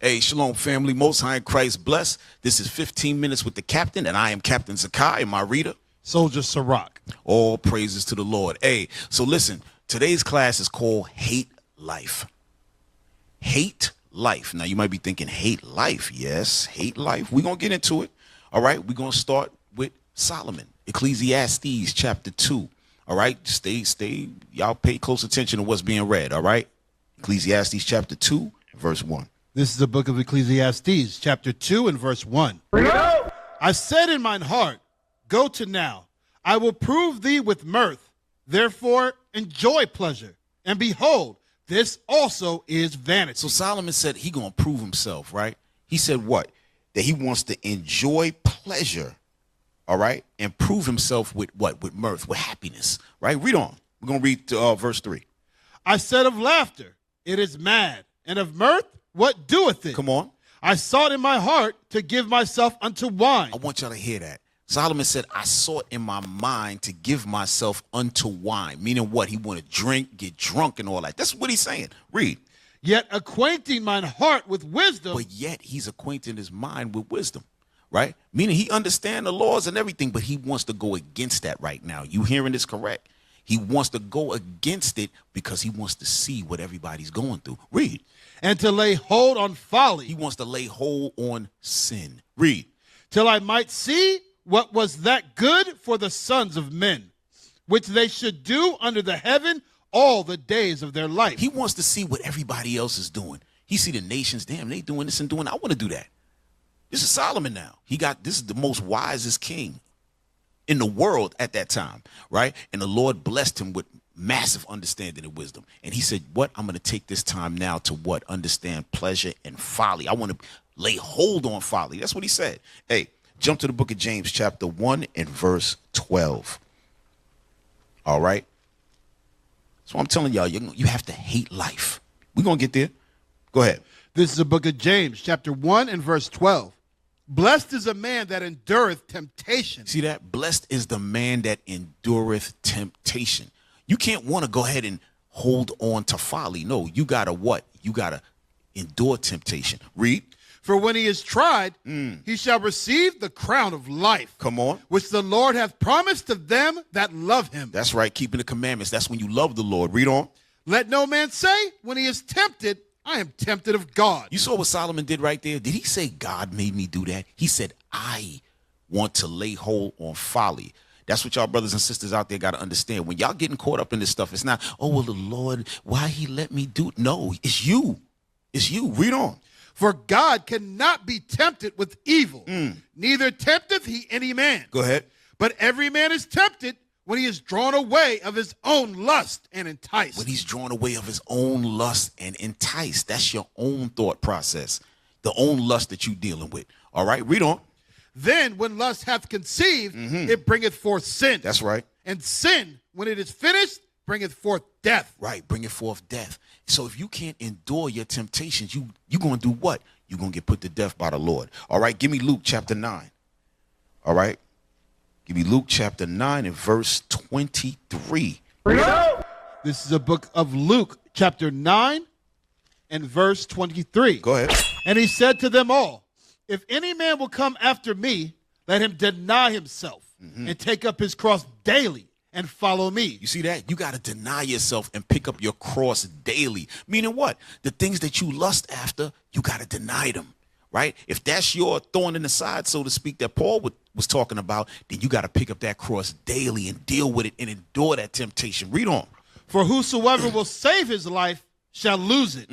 Hey, shalom, family. Most High in Christ bless. This is 15 Minutes with the Captain, and I am Captain Zakai, and my reader, Soldier Sirach. All praises to the Lord. Hey, so listen, today's class is called Hate Life. Hate life. Now, you might be thinking, hate life. Yes, hate life. We're going to get into it. All right, we're going to start with Solomon, Ecclesiastes chapter 2. All right, stay. Y'all pay close attention to what's being read. All right, Ecclesiastes chapter 2, verse 1. This is the book of Ecclesiastes, chapter 2 and verse 1. I said in mine heart, go to now. I will prove thee with mirth. Therefore, enjoy pleasure. And behold, this also is vanity. So Solomon said he going to prove himself, right? He said what? That he wants to enjoy pleasure, all right? And prove himself with what? With mirth, with happiness, right? Read on. We're going to read verse 3. I said of laughter, it is mad. And of mirth, what doeth it? Come on. I sought in my heart to give myself unto wine. I want y'all to hear that. Solomon said, I sought in my mind to give myself unto wine. Meaning what? He want to drink, get drunk and all that. That's what he's saying. Read. Yet acquainting mine heart with wisdom. But yet he's acquainting his mind with wisdom, right? Meaning he understands the laws and everything, but he wants to go against that right now. You hearing this correct? He wants to go against it because he wants to see what everybody's going through. Read. And to lay hold on folly. He wants to lay hold on sin. Read. Till I might see what was that good for the sons of men, which they should do under the heaven all the days of their life. He wants to see what everybody else is doing. He see the nations, damn, they doing this and doing that. I want to do that. This is Solomon now. This is the most wisest king in the world at that time, right? And the Lord blessed him with massive understanding and wisdom. And he said, what? I'm going to take this time now to what? Understand pleasure and folly. I want to lay hold on folly. That's what he said. Hey, jump to the book of James chapter 1 and verse 12. All right. So I'm telling y'all, you have to hate life. We're going to get there. Go ahead. This is the book of James chapter 1 and verse 12. Blessed is a man that endureth temptation. See that? Blessed is the man that endureth temptation. You can't want to go ahead and hold on to folly. No, you got to what? You got to endure temptation. Read. For when he is tried, he shall receive the crown of life. Come on. Which the Lord hath promised to them that love him. That's right. Keeping the commandments. That's when you love the Lord. Read on. Let no man say when he is tempted, I am tempted of God. You saw what Solomon did right there? Did he say God made me do that? He said, I want to lay hold on folly. That's what y'all brothers and sisters out there got to understand. When y'all getting caught up in this stuff, it's not, oh, well, the Lord, why he let me do it? No, it's you. It's you. Read on. For God cannot be tempted with evil, neither tempteth he any man. Go ahead. But every man is tempted when he is drawn away of his own lust and enticed. When he's drawn away of his own lust and enticed. That's your own thought process. The own lust that you're dealing with. All right, read on. Then when lust hath conceived, it bringeth forth sin. That's right. And sin, when it is finished, bringeth forth death. Right, bringeth forth death. So if you can't endure your temptations, you're going to do what? You're going to get put to death by the Lord. All right, give me Luke chapter 9. All right. Give me Luke chapter 9 and verse 23. This is a book of Luke chapter 9 and verse 23. Go ahead. And he said to them all, if any man will come after me, let him deny himself and take up his cross daily and follow me. You see that? You got to deny yourself and pick up your cross daily. Meaning what? The things that you lust after, you got to deny them, right? If that's your thorn in the side, so to speak, that Paul was talking about, then you got to pick up that cross daily and deal with it and endure that temptation. Read on. For whosoever will save his life shall lose it.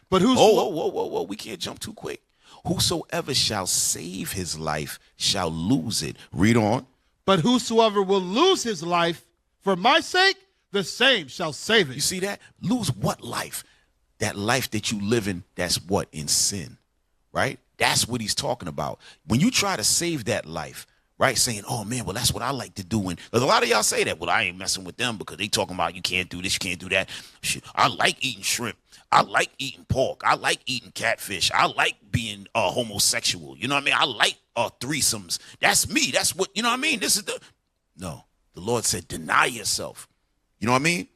But whosoever... Whoa. We can't jump too quick. Whosoever shall save his life shall lose it. Read on. But whosoever will lose his life for my sake, the same shall save it. You see that? Lose what life? That life that you live in, that's what? In sin, right? That's what he's talking about. When you try to save that life, right, saying, oh, man, well, that's what I like to do. And a lot of y'all say that, well, I ain't messing with them because they talking about you can't do this, you can't do that. Shit, I like eating shrimp. I like eating pork. I like eating catfish. I like being homosexual. You know what I mean? I like threesomes. That's me. That's what, you know what I mean? No, the Lord said, deny yourself. You know what I mean?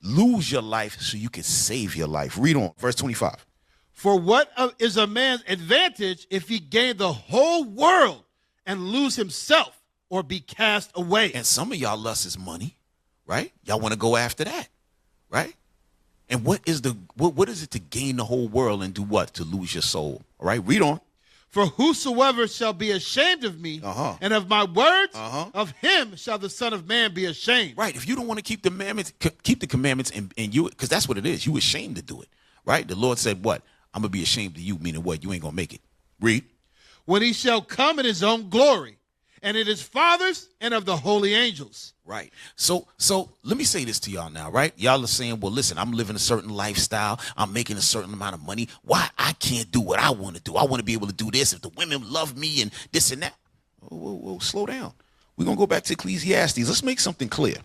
Lose your life so you can save your life. Read on, verse 25. For what is a man's advantage if he gain the whole world and lose himself or be cast away? And some of y'all lust is money, right? Y'all want to go after that, right? And what is it to gain the whole world and do what? To lose your soul. All right, read on. For whosoever shall be ashamed of me and of my words, of him shall the Son of Man be ashamed. Right. If you don't want to keep the commandments, and you, because that's what it is. You ashamed to do it, right? The Lord said, "What? I'm gonna be ashamed of you," meaning what? You ain't gonna make it. Read. When he shall come in his own glory, and in his Father's and of the holy angels. Right. So let me say this to y'all now, right? Y'all are saying, well, listen, I'm living a certain lifestyle. I'm making a certain amount of money. Why I can't do what I want to do? I want to be able to do this if the women love me and this and that. Whoa, slow down. We're going to go back to Ecclesiastes. Let's make something clear.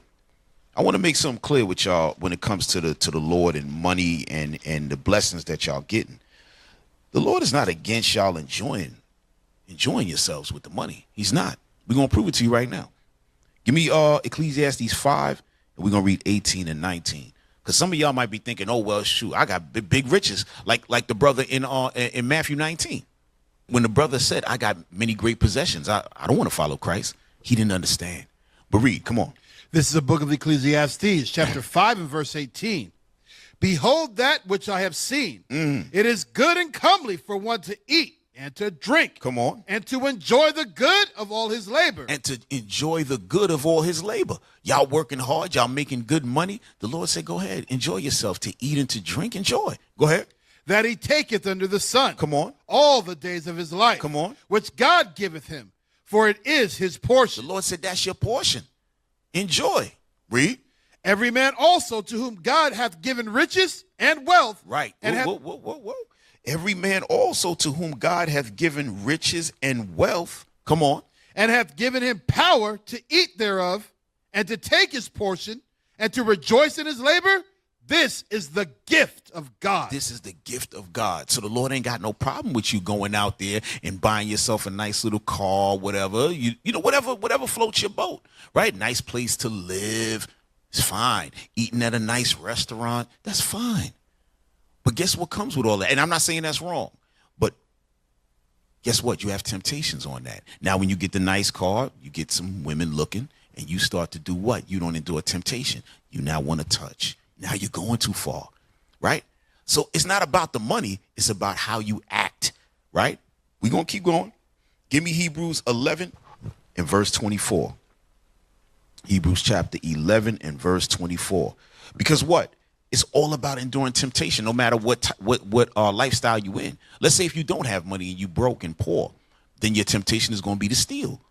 I want to make something clear with y'all when it comes to the Lord and money and the blessings that y'all getting. The Lord is not against y'all enjoying yourselves with the money. He's not. We're going to prove it to you right now. Give me Ecclesiastes 5, and we're going to read 18 and 19. Because some of y'all might be thinking, oh, well, shoot, I got big riches, like the brother in Matthew 19. When the brother said, I got many great possessions, I don't want to follow Christ. He didn't understand. But read, come on. This is the book of Ecclesiastes, chapter 5 and verse 18. Behold that which I have seen. It is good and comely for one to eat and to drink. Come on. And to enjoy the good of all his labor. And to enjoy the good of all his labor. Y'all working hard. Y'all making good money. The Lord said, go ahead. Enjoy yourself. To eat and to drink. Enjoy. Go ahead. That he taketh under the sun. Come on. All the days of his life. Come on. Which God giveth him. For it is his portion. The Lord said, that's your portion. Enjoy. Read. Every man also to whom God hath given riches and wealth. Right. And whoa. Every man also to whom God hath given riches and wealth. Come on. And hath given him power to eat thereof, and to take his portion, and to rejoice in his labor. This is the gift of God. This is the gift of God. So the Lord ain't got no problem with you going out there and buying yourself a nice little car, whatever. You know, whatever floats your boat, right? Nice place to live. It's fine. Eating at a nice restaurant, that's fine. But guess what comes with all that? And I'm not saying that's wrong, but guess what? You have temptations on that. Now, when you get the nice car, you get some women looking, and you start to do what? You don't endure temptation. You now want to touch. Now you're going too far, right? So it's not about the money. It's about how you act, right? We're going to keep going. Give me Hebrews 11 and verse 24. Hebrews chapter 11 and verse 24. Because what? It's all about enduring temptation, no matter what lifestyle you in. Let's say if you don't have money and you broke and poor, then your temptation is going to be to steal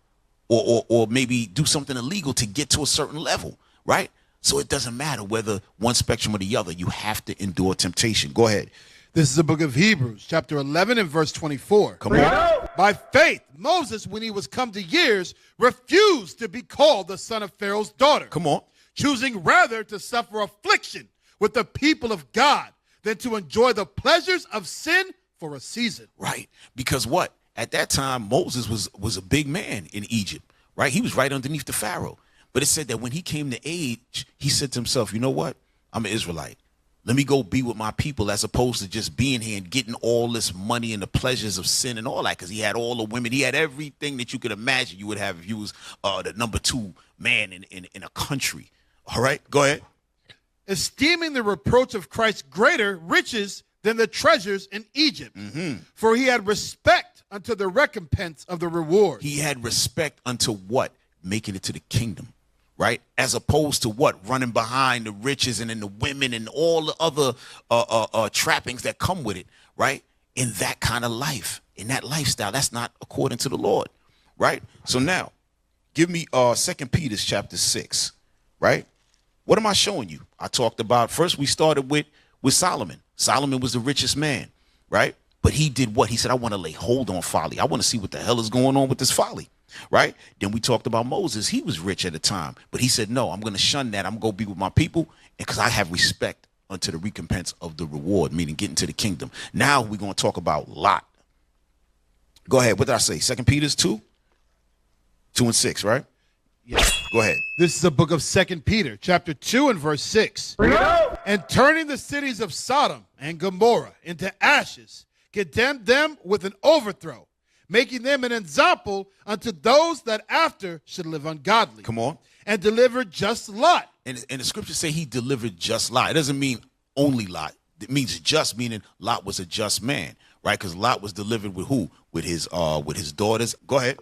or maybe do something illegal to get to a certain level, right? So it doesn't matter whether one spectrum or the other. You have to endure temptation. Go ahead. This is the book of Hebrews, chapter 11 and verse 24. Come on. By faith, Moses, when he was come to years, refused to be called the son of Pharaoh's daughter. Come on. Choosing rather to suffer affliction with the people of God than to enjoy the pleasures of sin for a season. Right. Because what? At that time, Moses was a big man in Egypt, right? He was right underneath the Pharaoh. But it said that when he came to age, he said to himself, you know what? I'm an Israelite. Let me go be with my people as opposed to just being here and getting all this money and the pleasures of sin and all that. Because he had all the women. He had everything that you could imagine you would have if you was the number 2 man in a country. All right, go ahead. Esteeming the reproach of Christ greater riches than the treasures in Egypt. For he had respect unto the recompense of the reward. He had respect unto what? Making it to the kingdom. Right? As opposed to what? Running behind the riches and then the women and all the other trappings that come with it, right? In that kind of life, in that lifestyle, that's not according to the Lord, right? So now, give me 2 Peter chapter 6, right? What am I showing you? I talked about, first we started with Solomon. Solomon was the richest man, right? But he did what? He said, I want to lay hold on folly. I want to see what the hell is going on with this folly. Right? Then we talked about Moses. He was rich at the time, but he said, no, I'm going to shun that. I'm going to go be with my people because I have respect unto the recompense of the reward, meaning getting to the kingdom. Now we're going to talk about Lot. Go ahead. What did I say? 2 Peter 2 and 6, right? Go ahead. This is the book of 2 Peter, chapter 2 and verse 6. And turning the cities of Sodom and Gomorrah into ashes, condemned them with an overthrow, making them an example unto those that after should live ungodly. Come on. And delivered just Lot. And the scriptures say he delivered just Lot. It doesn't mean only Lot. It means just, meaning Lot was a just man, right? Because Lot was delivered with who? With his daughters. Go ahead.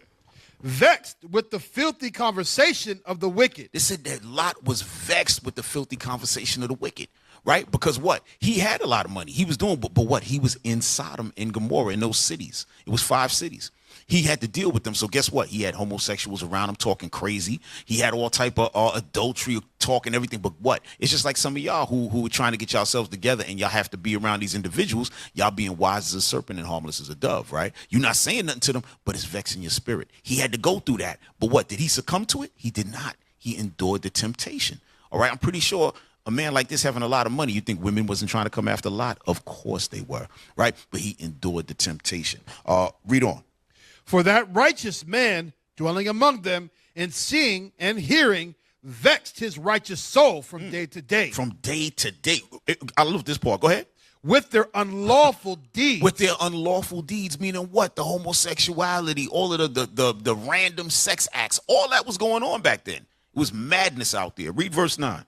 Vexed with the filthy conversation of the wicked. They said that Lot was vexed with the filthy conversation of the wicked, right? Because what? He had a lot of money. He was doing, but what? He was in Sodom and Gomorrah, in those cities. It was 5 cities. He had to deal with them. So guess what? He had homosexuals around him talking crazy. He had all type of adultery talking, everything. But what? It's just like some of y'all who are trying to get yourselves together, and y'all have to be around these individuals. Y'all being wise as a serpent and harmless as a dove, right? You're not saying nothing to them, but it's vexing your spirit. He had to go through that. But what? Did he succumb to it? He did not. He endured the temptation. All right? I'm pretty sure a man like this having a lot of money, you think women wasn't trying to come after Lot? Of course they were, right? But he endured the temptation. Read on. For that righteous man dwelling among them and seeing and hearing vexed his righteous soul from day to day. From day to day. I love this part. Go ahead. With their unlawful deeds. With their unlawful deeds, meaning what? The homosexuality, all of the random sex acts, all that was going on back then. It was madness out there. Read verse 9.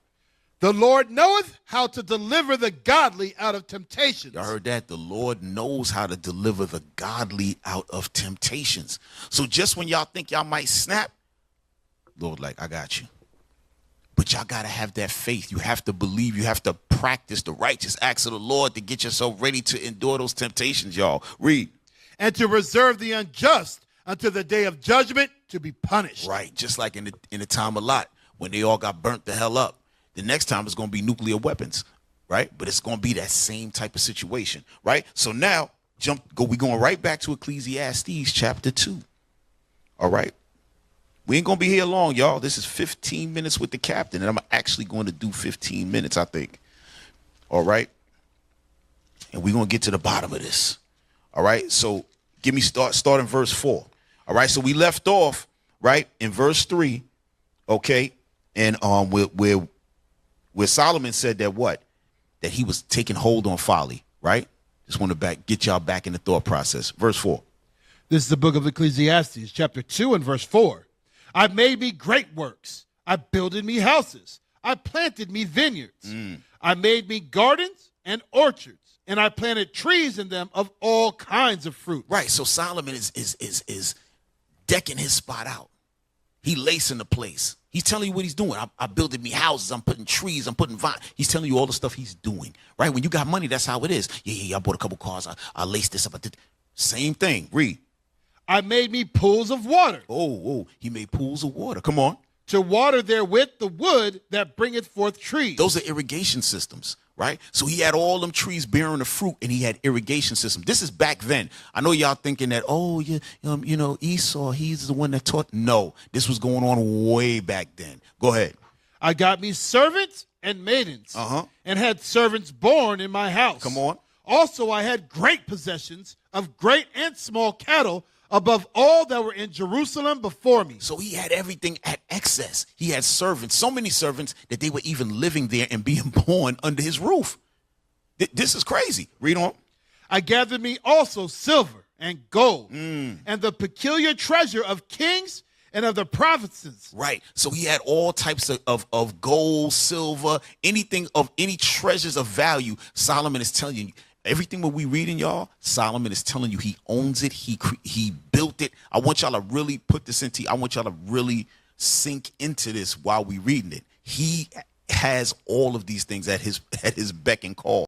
The Lord knoweth how to deliver the godly out of temptations. Y'all heard that? The Lord knows how to deliver the godly out of temptations. So just when y'all think y'all might snap, Lord, like, I got you. But y'all got to have that faith. You have to believe. You have to practice the righteous acts of the Lord to get yourself ready to endure those temptations, y'all. Read. And to reserve the unjust until the day of judgment to be punished. Right. Just like in the time of Lot, when they all got burnt the hell up. The next time it's going to be nuclear weapons, right? But it's going to be that same type of situation, right? So now we're going right back to Ecclesiastes chapter 2. All right. We ain't going to be here long, y'all. This is 15 minutes with the captain, and I'm actually going to do 15 minutes, I think. All right. And we're going to get to the bottom of this. All right. So give me start in verse 4. All right. So we left off, right, in verse 3. Okay. And where Solomon said that what? That he was taking hold on folly, right? Just want to get y'all back in the thought process. Verse 4. This is the book of Ecclesiastes, chapter 2 and verse 4. I made me great works. I builded me houses. I planted me vineyards. I made me gardens and orchards, and I planted trees in them of all kinds of fruit. Right. So Solomon is decking his spot out. He lacing the place. He's telling you what he's doing. I building me houses. I'm putting trees. I'm putting vines. He's telling you all the stuff he's doing. Right? When you got money, that's how it is. Yeah. I bought a couple cars. I laced this up. Same thing. Read. I made me pools of water. Oh, he made pools of water. Come on. To water therewith the wood that bringeth forth trees. Those are irrigation systems, right? So he had all them trees bearing the fruit, and he had irrigation system. This is back then. I know y'all thinking that, Esau, he's the one that taught. No, this was going on way back then. Go ahead. I got me servants and maidens, and had servants born in my house. Come on. Also, I had great possessions of great and small cattle, above all that were in Jerusalem before me. So he had everything at excess. He had servants, so many servants that they were even living there and being born under his roof. This is crazy. Read on. I gathered me also silver and gold, and the peculiar treasure of kings and of the provinces. Right. So he had all types of gold, silver, anything of any treasures of value. Solomon is telling you. Everything what we reading, y'all, Solomon is telling you he owns it. He built it. I want y'all to really put this into. I want y'all to really sink into this while we reading it. He has all of these things at his beck and call.